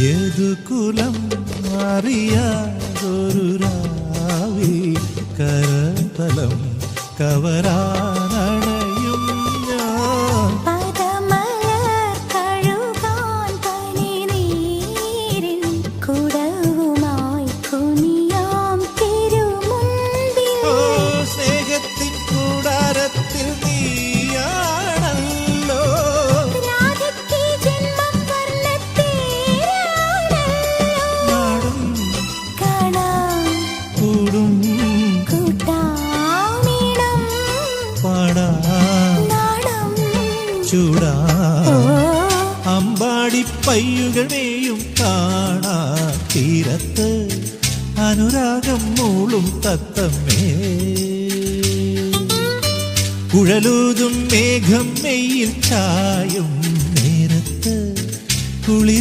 യദുകുലം അറിയാതൊരു രാവിൽ കരതലം കവരാനണയും ഞാൻ. പദമലർ കഴുകാൻ പനിനീരിൽ കുടവുമായി കുനിയാം തിരുമുൻപിൽ. സ്നേഹത്തിൻ കൂടാരത്തിൽ നീയാണല്ലോ. രാധയ്ക്ക് ജന്മം വർണ്ണത്തേരാണല്ലോ. നാടും കാണാം കൂടും കൂട്ടാമിടം പാടാം നാടം ചൂടാ. ഓ അമ്പാടി പയ്യുകൾ മേയും കാണാ തീരത്ത് അനുരാഗം മൂളും തത്തമ്മേ. കുഴലൂതും മേഘം മെയ്യിൽ ചായും നേരത്ത് കുളിർ